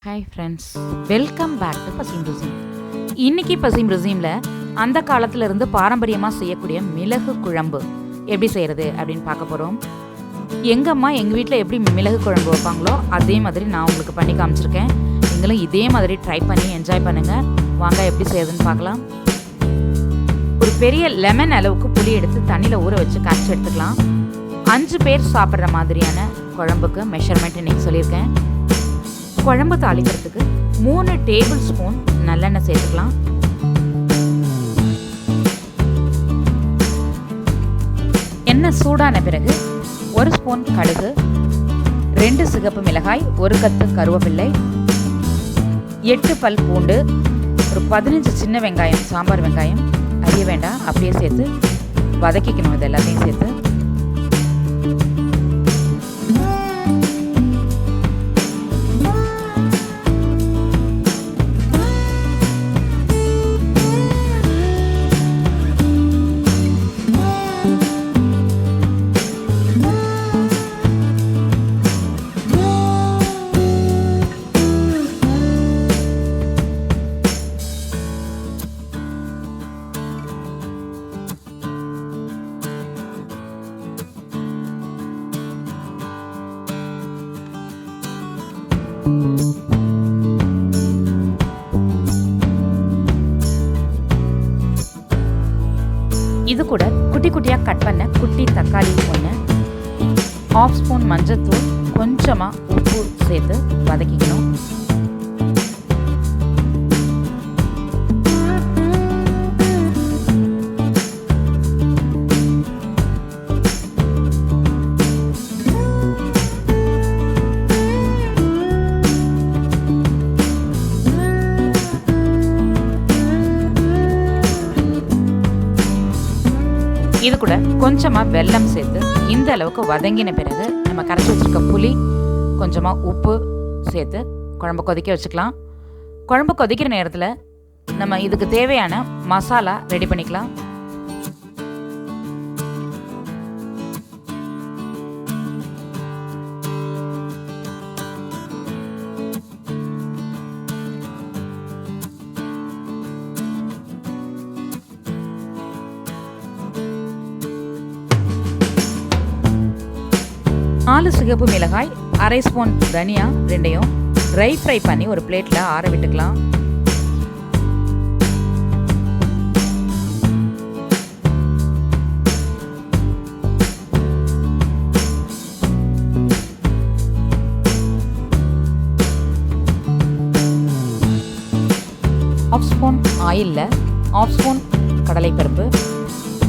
Hi friends, welcome back to பசிம் ருசீம். இன்றைக்கி பசிம் ருசீமில் அந்த காலத்திலிருந்து பாரம்பரியமாக செய்யக்கூடிய மிளகு குழம்பு எப்படி செய்கிறது அப்படின்னு பார்க்க போகிறோம். எங்கள் அம்மா எங்கள் வீட்டில் எப்படி மிளகு குழம்பு வைப்பாங்களோ அதே மாதிரி நான் உங்களுக்கு பண்ணி காமிச்சிருக்கேன். நீங்களும் இதே மாதிரி ட்ரை பண்ணி என்ஜாய் பண்ணுங்கள். வாங்க எப்படி செய்யறதுன்னு பார்க்கலாம். ஒரு பெரிய லெமன் அளவுக்கு புளி எடுத்து தண்ணியில் ஊற வச்சு கரைச்சி எடுத்துக்கலாம். 5 பேர் சாப்பிட்ற மாதிரியான குழம்புக்கு மெஷர்மெண்ட் இன்றைக்கி சொல்லியிருக்கேன். குழம்பு தாளிக்கிறதுக்கு 3 டேபிள் ஸ்பூன் நல்லெண்ணெய் சேர்த்துக்கலாம். எண்ணெய் சூடான பிறகு 1 ஸ்பூன் கடுகு, 2 சிகப்பு மிளகாய், 1 கத்து கருவேப்பிள்ளை, 8 பல் பூண்டு, ஒரு 15 சின்ன வெங்காயம், சாம்பார் வெங்காயம் அறிய வேண்டாம், அப்படியே சேர்த்து வதக்கிக்கணும். இது எல்லாத்தையும் சேர்த்து இது கூட குட்டி குட்டியாக கட் பண்ண குட்டி தக்காளி ஒன்று, 1/2 ஸ்பூன் மஞ்சள்தூள், கொஞ்சமாக உப்பு சேர்த்து வதக்கிக்கணும். இது கூட கொஞ்சமாக வெல்லம் சேர்த்து இந்த அளவுக்கு வதங்கின பிறகு நம்ம கரைச்சி வச்சுருக்க புளி, கொஞ்சமாக உப்பு சேர்த்து குழம்பு கொதிக்க வச்சுக்கலாம். குழம்பு கொதிக்கிற நேரத்தில் நம்ம இதுக்கு தேவையான மசாலா ரெடி பண்ணிக்கலாம். நாலு சிகப்பு மிளகாய், 1/2 ஸ்பூன் தனியா, ரெண்டையும் ட்ரை ஃப்ரை பண்ணி ஒரு பிளேட்டில் ஆற விட்டுக்கலாம். ½ ஸ்பூன் ஆயிலில் 1/2 ஸ்பூன் கடலைப்பருப்பு,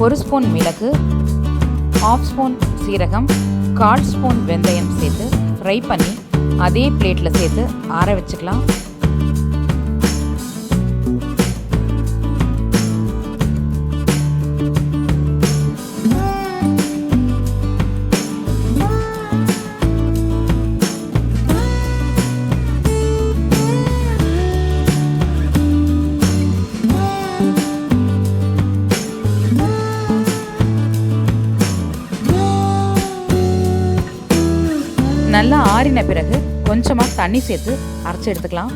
1 ஸ்பூன் மிளகு, 1/2 ஸ்பூன் சீரகம், 1/4 ஸ்பூன் வெந்தயம் சேர்த்து ஃப்ரை பண்ணி அதே பிளேட்டில் சேர்த்து ஆற வச்சுக்கலாம். நல்லா ஆறின பிறகு கொஞ்சமாக தண்ணி சேர்த்து அரைச்சி எடுத்துக்கலாம்.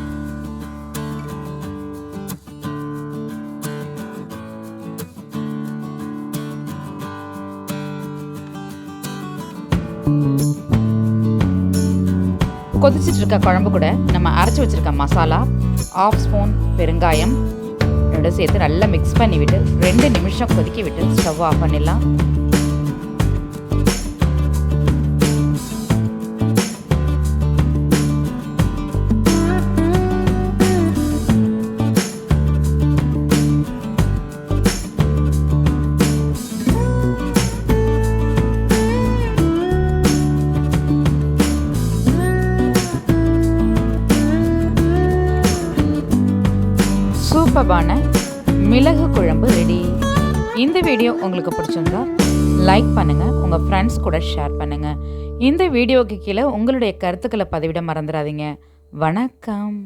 கொதிச்சிட்டு இருக்க குழம்பு கூட நம்ம அரைச்சி வச்சிருக்க மசாலா, 1/2 ஸ்பூன் பெருங்காயம் சேர்த்து நல்லா மிக்ஸ் பண்ணி விட்டு 2 நிமிஷம் கொதிக்க விட்டு ஸ்டவ் ஆஃப் பண்ணிடலாம். சூப்பரான மிளகு குழம்பு ரெடி. இந்த வீடியோ உங்களுக்கு பிடிச்சிருந்தா லைக் பண்ணுங்கள், உங்கள் ஃப்ரெண்ட்ஸ் கூட ஷேர் பண்ணுங்கள். இந்த வீடியோவுக்கு கீழே உங்களுடைய கருத்துக்களை பதிவிட மறந்துடாதீங்க. வணக்கம்.